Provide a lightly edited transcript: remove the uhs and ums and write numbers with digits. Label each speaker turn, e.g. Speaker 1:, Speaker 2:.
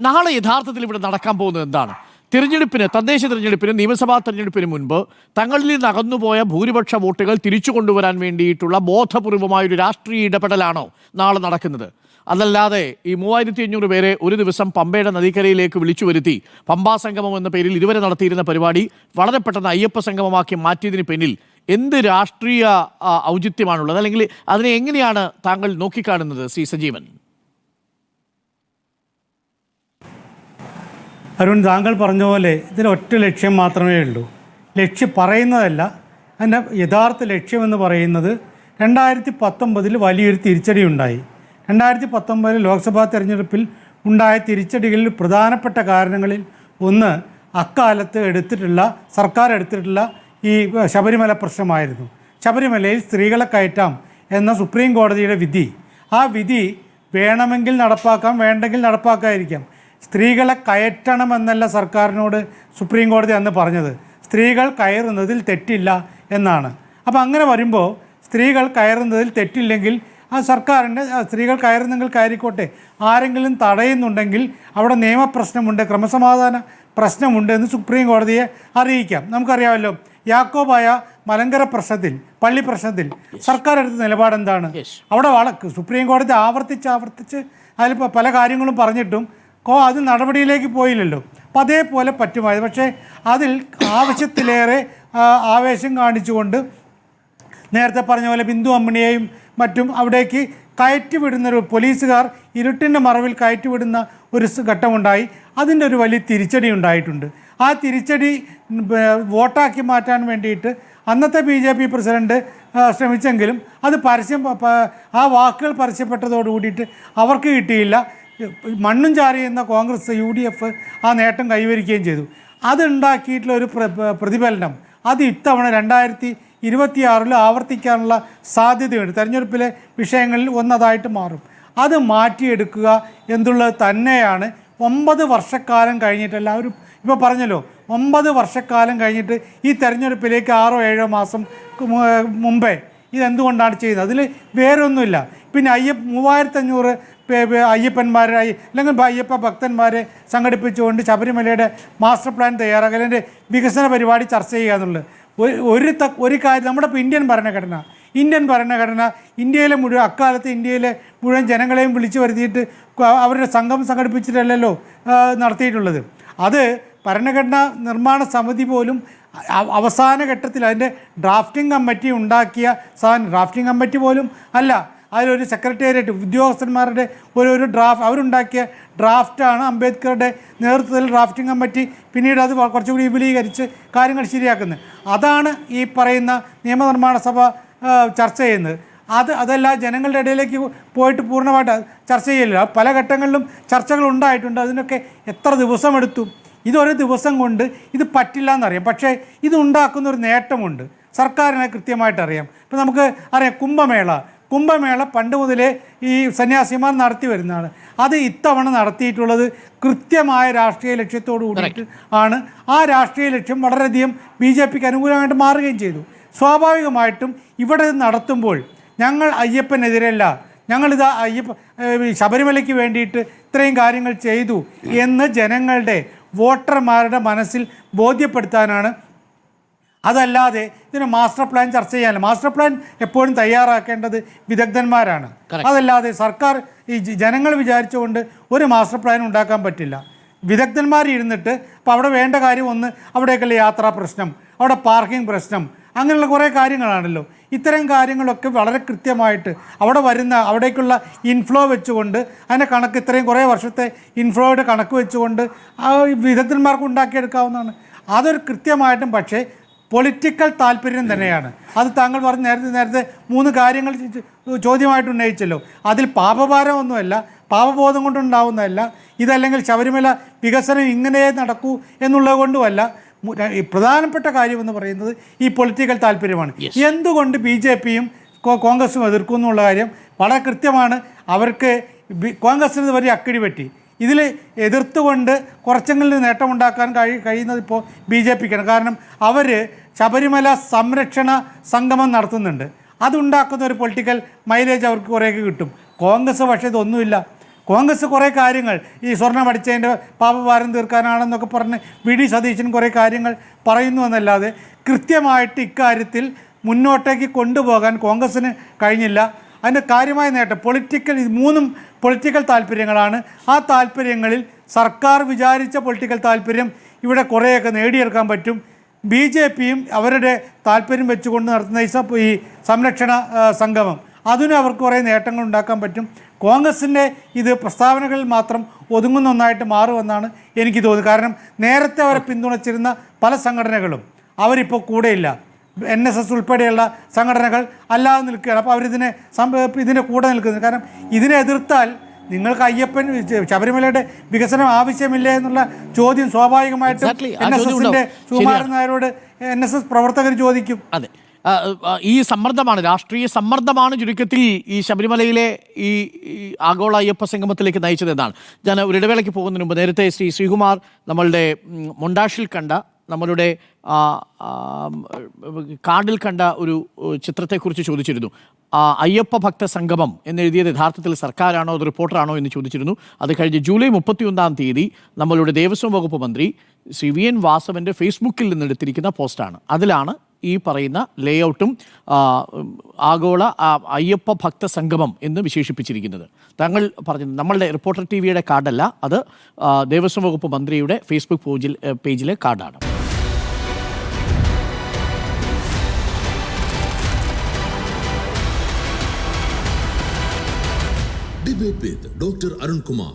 Speaker 1: നാളെ യഥാർത്ഥത്തിൽ ഇവിടെ നടക്കാൻ പോകുന്നത് എന്താണ്? തിരഞ്ഞെടുപ്പിന്, തദ്ദേശ തിരഞ്ഞെടുപ്പിന്, നിയമസഭാ തിരഞ്ഞെടുപ്പിന് മുൻപ് തങ്ങളിൽ നിന്ന് അകന്നുപോയ ഭൂരിപക്ഷ വോട്ടുകൾ തിരിച്ചു കൊണ്ടുവരാൻ വേണ്ടിയിട്ടുള്ള ബോധപൂർവമായൊരു രാഷ്ട്രീയ ഇടപെടലാണോ നാളെ നടക്കുന്നത്? അതല്ലാതെ ഈ 3500 പേരെ ഒരു ദിവസം പമ്പയുടെ നദിക്കരയിലേക്ക് വിളിച്ചു വരുത്തി പമ്പാ സംഗമം എന്ന പേരിൽ ഇതുവരെ നടത്തിയിരുന്ന പരിപാടി വളരെ പെട്ടെന്ന് അയ്യപ്പ സംഗമമാക്കി മാറ്റിയതിന് പിന്നിൽ എന്ത് രാഷ്ട്രീയ ഔചിത്യമാണുള്ളത്? അല്ലെങ്കിൽ അതിനെ എങ്ങനെയാണ് താങ്കൾ നോക്കിക്കാണുന്നത്, സി സജീവൻ?
Speaker 2: അരുൺ, താങ്കൾ പറഞ്ഞ പോലെ ഇതിനൊറ്റ ലക്ഷ്യം മാത്രമേ ഉള്ളൂ. ലക്ഷ്യം പറയുന്നതല്ല, അതിൻ്റെ യഥാർത്ഥ ലക്ഷ്യമെന്ന് പറയുന്നത് 2019 വലിയൊരു തിരിച്ചടി ഉണ്ടായി. 2019 ലോക്സഭാ തെരഞ്ഞെടുപ്പിൽ ഉണ്ടായ തിരിച്ചടികളിൽ പ്രധാനപ്പെട്ട കാരണങ്ങളിൽ ഒന്ന് അക്കാലത്ത് സർക്കാർ എടുത്തിട്ടുള്ള ഈ ശബരിമല പ്രശ്നമായിരുന്നു. ശബരിമലയിൽ സ്ത്രീകളെ കയറ്റാം എന്ന സുപ്രീം കോടതിയുടെ വിധി, ആ വിധി വേണമെങ്കിൽ നടപ്പാക്കാം, വേണ്ടെങ്കിൽ നടപ്പാക്കാതിരിക്കാം. സ്ത്രീകളെ കയറ്റണമെന്നല്ല സർക്കാരിനോട് സുപ്രീം കോടതി അന്ന് പറഞ്ഞത്, സ്ത്രീകൾ കയറുന്നതിൽ തെറ്റില്ല എന്നാണ്. അപ്പോൾ അങ്ങനെ വരുമ്പോൾ സ്ത്രീകൾ കയറുന്നതിൽ തെറ്റില്ലെങ്കിൽ ആ സർക്കാരിൻ്റെ സ്ത്രീകൾ കയറുന്നെങ്കിൽ കയറിക്കോട്ടെ, ആരെങ്കിലും തടയുന്നുണ്ടെങ്കിൽ അവിടെ നിയമപ്രശ്നമുണ്ട്, ക്രമസമാധാന പ്രശ്നമുണ്ട് എന്ന് സുപ്രീം കോടതിയെ അറിയിക്കാം. നമുക്കറിയാമല്ലോ, യാക്കോബായ മലങ്കര പ്രശ്നത്തിൽ, പള്ളി പ്രശ്നത്തിൽ സർക്കാർ എടുത്ത നിലപാടെന്താണ്? അവിടെ സുപ്രീം കോടതി ആവർത്തിച്ച് അതിൽ പല കാര്യങ്ങളും പറഞ്ഞിട്ടും അത് നടപടിയിലേക്ക് പോയില്ലല്ലോ. അപ്പോൾ അതേപോലെ പറ്റുമായിരുന്നു. പക്ഷേ അതിൽ ആവശ്യത്തിലേറെ ആവേശം കാണിച്ചുകൊണ്ട് നേരത്തെ പറഞ്ഞ പോലെ ബിന്ദു അമ്മിണിയെയും മറ്റും അവിടേക്ക് കയറ്റിവിടുന്നൊരു പോലീസുകാർ ഇരുട്ടിൻ്റെ മറവിൽ കയറ്റിവിടുന്ന ഒരു ഘട്ടമുണ്ടായി. അതിൻ്റെ ഒരു വലിയ തിരിച്ചടി ഉണ്ടായിട്ടുണ്ട്. ആ തിരിച്ചടി വോട്ടാക്കി മാറ്റാൻ വേണ്ടിയിട്ട് അന്നത്തെ BJP പ്രസിഡന്റ് ശ്രമിച്ചെങ്കിലും അത് ആ വാക്കുകൾ പരസ്യപ്പെട്ടതോട് കൂടിയിട്ട് അവർക്ക് കിട്ടിയില്ല. മണ്ണും ചാരിയുന്ന കോൺഗ്രസ്, UDF ആ നേട്ടം കൈവരിക്കുകയും ചെയ്തു. അതുണ്ടാക്കിയിട്ടുള്ള ഒരു പ്രതിഫലനം അത് ഇത്തവണ 2026 ആവർത്തിക്കാനുള്ള സാധ്യതയുണ്ട്. തെരഞ്ഞെടുപ്പിലെ വിഷയങ്ങളിൽ ഒന്നതായിട്ട് മാറും. അത് മാറ്റിയെടുക്കുക എന്നുള്ളത് തന്നെയാണ് 9 വർഷക്കാലം കഴിഞ്ഞിട്ട് എല്ലാവരും ഇപ്പോൾ പറഞ്ഞല്ലോ, 9 വർഷക്കാലം കഴിഞ്ഞിട്ട് ഈ തെരഞ്ഞെടുപ്പിലേക്ക് 6 7 മാസം മുമ്പേ ഇതെന്തുകൊണ്ടാണ് ചെയ്യുന്നത്? അതിൽ വേറൊന്നുമില്ല. പിന്നെ 3500 അയ്യപ്പന്മാരെ അല്ലെങ്കിൽ അയ്യപ്പ ഭക്തന്മാരെ സംഘടിപ്പിച്ചുകൊണ്ട് ശബരിമലയുടെ മാസ്റ്റർ പ്ലാൻ തയ്യാറാക്കൽ, അതിൻ്റെ വികസന പരിപാടി ചർച്ച ചെയ്യുക എന്നുള്ളത് ഒരു കാര്യം. നമ്മുടെ ഇപ്പോൾ ഇന്ത്യൻ ഭരണഘടന ഇന്ത്യയിലെ അക്കാലത്ത് ഇന്ത്യയിലെ മുഴുവൻ ജനങ്ങളെയും വിളിച്ചു വരുത്തിയിട്ട് അവരുടെ സംഘം സംഘടിപ്പിച്ചിട്ടല്ലല്ലോ നടത്തിയിട്ടുള്ളത്. അത് ഭരണഘടനാ നിർമ്മാണ സമിതി പോലും അവസാന ഘട്ടത്തിൽ അതിൻ്റെ ഡ്രാഫ്റ്റിംഗ് കമ്മിറ്റി ഉണ്ടാക്കിയ ഡ്രാഫ്റ്റിംഗ് കമ്മിറ്റി പോലും അല്ല, അതിലൊരു സെക്രട്ടേറിയറ്റ് ഉദ്യോഗസ്ഥന്മാരുടെ ഒരു അവരുണ്ടാക്കിയ ഡ്രാഫ്റ്റാണ് അംബേദ്കറുടെ നേതൃത്വത്തിൽ ഡ്രാഫ്റ്റിംഗ് കമ്മിറ്റി പിന്നീട് അത് കുറച്ചുകൂടി വിപുലീകരിച്ച് കാര്യങ്ങൾ ശരിയാക്കുന്നത്. അതാണ് ഈ പറയുന്ന നിയമനിർമ്മാണ സഭ ചർച്ച ചെയ്യുന്നത്. അതല്ല ജനങ്ങളുടെ ഇടയിലേക്ക് പോയിട്ട് പൂർണ്ണമായിട്ട് ചർച്ച ചെയ്യില്ല. പല ഘട്ടങ്ങളിലും ചർച്ചകൾ ഉണ്ടായിട്ടുണ്ട്. അതിനൊക്കെ എത്ര ദിവസമെടുത്തു? ഇതൊരു ദിവസം കൊണ്ട് ഇത് പറ്റില്ല എന്നറിയാം. പക്ഷേ ഇതുണ്ടാക്കുന്ന ഒരു നേട്ടമുണ്ട്, സർക്കാരിനെ കൃത്യമായിട്ട് അറിയാം. ഇപ്പോൾ നമുക്ക് അറിയാം, കുംഭമേള പണ്ട് മുതലേ ഈ സന്യാസിമാർ നടത്തി വരുന്നതാണ്. അത് ഇത്തവണ നടത്തിയിട്ടുള്ളത് കൃത്യമായ രാഷ്ട്രീയ ലക്ഷ്യത്തോടു കൂടിയിട്ട് ആണ്. ആ രാഷ്ട്രീയ ലക്ഷ്യം വളരെയധികം BJPക്ക് അനുകൂലമായിട്ട് മാറുകയും ചെയ്തു. സ്വാഭാവികമായിട്ടും ഇവിടെ നടത്തുമ്പോൾ ഞങ്ങൾ അയ്യപ്പനെതിരല്ല, ഞങ്ങളിത് ശബരിമലയ്ക്ക് വേണ്ടിയിട്ട് ഇത്രയും കാര്യങ്ങൾ ചെയ്തു എന്ന് ജനങ്ങളുടെ വോട്ടർമാരുടെ മനസ്സിൽ ബോധ്യപ്പെടുത്താനാണ്. അതല്ലാതെ ഇതിന് മാസ്റ്റർ പ്ലാൻ ചർച്ച ചെയ്യാനല്ല. മാസ്റ്റർ പ്ലാൻ എപ്പോഴും തയ്യാറാക്കേണ്ടത് വിദഗ്ധന്മാരാണ്. അതല്ലാതെ സർക്കാർ ഈ ജനങ്ങൾ വിചാരിച്ചുകൊണ്ട് ഒരു മാസ്റ്റർ പ്ലാൻ ഉണ്ടാക്കാൻ പറ്റില്ല. വിദഗ്ധന്മാർ ഇരുന്നിട്ട് അപ്പോൾ അവിടെ വേണ്ട കാര്യം ഒന്ന്, അവിടേക്കുള്ള യാത്രാ പ്രശ്നം, അവിടെ പാർക്കിംഗ് പ്രശ്നം, അങ്ങനെയുള്ള കുറേ കാര്യങ്ങളാണല്ലോ. ഇത്തരം കാര്യങ്ങളൊക്കെ വളരെ കൃത്യമായിട്ട് അവിടേക്കുള്ള ഇൻഫ്ലോ വെച്ചുകൊണ്ട് അതിൻ്റെ കണക്ക്, ഇത്രയും കുറേ വർഷത്തെ ഇൻഫ്ലോയുടെ കണക്ക് വെച്ചുകൊണ്ട് ആ വിദഗ്ധന്മാർക്ക് ഉണ്ടാക്കിയെടുക്കാവുന്നതാണ്. അതൊരു കൃത്യമായിട്ടും, പക്ഷേ പൊളിറ്റിക്കൽ താല്പര്യം തന്നെയാണ്. അത് താങ്കൾ പറഞ്ഞ നേരത്തെ 3 കാര്യങ്ങൾ ചോദ്യമായിട്ട് ഉന്നയിച്ചല്ലോ. അതിൽ പാപഭാരമൊന്നുമല്ല, പാപബോധം കൊണ്ടുണ്ടാവുന്നതല്ല. ഇതല്ലെങ്കിൽ ശബരിമല വികസനം ഇങ്ങനെ നടക്കൂ എന്നുള്ളത് കൊണ്ടുമല്ല. പ്രധാനപ്പെട്ട കാര്യമെന്ന് പറയുന്നത് ഈ പൊളിറ്റിക്കൽ താല്പര്യമാണ്. എന്തുകൊണ്ട് BJPയും കോൺഗ്രസും എതിർക്കും എന്നുള്ള കാര്യം വളരെ കൃത്യമാണ്. അവർക്ക് കോൺഗ്രസിന് വലിയ അക്കിടി പറ്റി. ഇതിൽ എതിർത്തുകൊണ്ട് കുറച്ചെങ്കിലും നേട്ടമുണ്ടാക്കാൻ കഴിയുന്നത് ഇപ്പോൾ BJPക്കാണ്. കാരണം അവർ ശബരിമല സംരക്ഷണ സംഗമം നടത്തുന്നുണ്ട്. അതുണ്ടാക്കുന്ന ഒരു പൊളിറ്റിക്കൽ മൈലേജ് അവർക്ക് കുറേയൊക്കെ കിട്ടും. കോൺഗ്രസ് പക്ഷേ ഇതൊന്നുമില്ല. കോൺഗ്രസ് കുറേ കാര്യങ്ങൾ ഈ സ്വർണ്ണം അടിച്ചതിൻ്റെ പാപഭാരം തീർക്കാനാണെന്നൊക്കെ പറഞ്ഞ് വി.ഡി. സതീശൻ കുറേ കാര്യങ്ങൾ പറയുന്നു എന്നല്ലാതെ കൃത്യമായിട്ട് ഇക്കാര്യത്തിൽ മുന്നോട്ടേക്ക് കൊണ്ടുപോകാൻ കോൺഗ്രസ്സിന് കഴിഞ്ഞില്ല. അതിൻ്റെ കാര്യമായ നേട്ടം മൂന്നും പൊളിറ്റിക്കൽ താല്പര്യങ്ങളാണ്. ആ താല്പര്യങ്ങളിൽ സർക്കാർ വിചാരിച്ച പൊളിറ്റിക്കൽ താല്പര്യം ഇവിടെ കുറേയൊക്കെ നേടിയെടുക്കാൻ പറ്റും. BJPയും അവരുടെ താല്പര്യം വെച്ചുകൊണ്ട് നടത്തുന്ന ഈ സംരക്ഷണ സംഗമം അതിനും അവർക്ക് കുറേ നേട്ടങ്ങൾ ഉണ്ടാക്കാൻ പറ്റും. കോൺഗ്രസിൻ്റെ ഇത് പ്രസ്താവനകളിൽ മാത്രം ഒതുങ്ങുന്ന ഒന്നായിട്ട് മാറുമെന്നാണ് എനിക്ക് തോന്നുന്നത്. കാരണം നേരത്തെ അവരെ പിന്തുണച്ചിരുന്ന പല സംഘടനകളും അവരിപ്പോൾ കൂടെയില്ല. NSS ഉൾപ്പെടെയുള്ള സംഘടനകൾ അല്ലാതെ നിൽക്കുകയാണ്. അപ്പോൾ ഇതിൻ്റെ കൂടെ നിൽക്കുന്നത്. കാരണം ഇതിനെ എതിർത്താൽ നിങ്ങൾക്ക് ശബരിമലയുടെ വികസനം ആവശ്യമില്ല എന്നുള്ള ചോദ്യം സ്വാഭാവികമായിട്ടും NSSന്റെ സുകുമാരൻ നായരോട് NSS പ്രവർത്തകർ ചോദിക്കും.
Speaker 1: അതെ, ഈ സമ്മർദ്ദമാണ്, രാഷ്ട്രീയ സമ്മർദ്ദമാണ് ചുരുക്കത്തിൽ ഈ ശബരിമലയിലെ ഈ ആഗോള അയ്യപ്പ സംഗമത്തിലേക്ക് നയിച്ചതെന്നാണ്. ഞാൻ ഒരു ഇടവേളയ്ക്ക് പോകുന്നതിന് മുമ്പ് നേരത്തെ ശ്രീകുമാർ നമ്മളുടെ മൊണ്ടാഷിൽ കണ്ട, നമ്മളുടെ കാർഡിൽ കണ്ട ഒരു ചിത്രത്തെക്കുറിച്ച് ചോദിച്ചിരുന്നു. അയ്യപ്പ ഭക്ത സംഗമം എന്നെഴുതിയത് യഥാർത്ഥത്തിൽ സർക്കാരാണോ അത് റിപ്പോർട്ടറാണോ എന്ന് ചോദിച്ചിരുന്നു. അത് കഴിഞ്ഞ് ജൂലൈ 31 നമ്മളുടെ ദേവസ്വം വകുപ്പ് മന്ത്രി ശ്രീ VN വാസവൻ്റെ ഫേസ്ബുക്കിൽ നിന്നെടുത്തിരിക്കുന്ന പോസ്റ്റാണ്. അതിലാണ് ഈ പറയുന്ന ലേഔട്ടും ആഗോള അയ്യപ്പ ഭക്ത സംഗമം എന്ന് വിശേഷിപ്പിച്ചിരിക്കുന്നത്. താങ്കൾ പറഞ്ഞത് നമ്മളുടെ റിപ്പോർട്ടർ TVയുടെ കാർഡല്ല, അത് ദേവസ്വം വകുപ്പ് മന്ത്രിയുടെ ഫേസ്ബുക്ക് പേജിലെ കാർഡാണ്.
Speaker 3: Debate with Dr. Arun Kumar.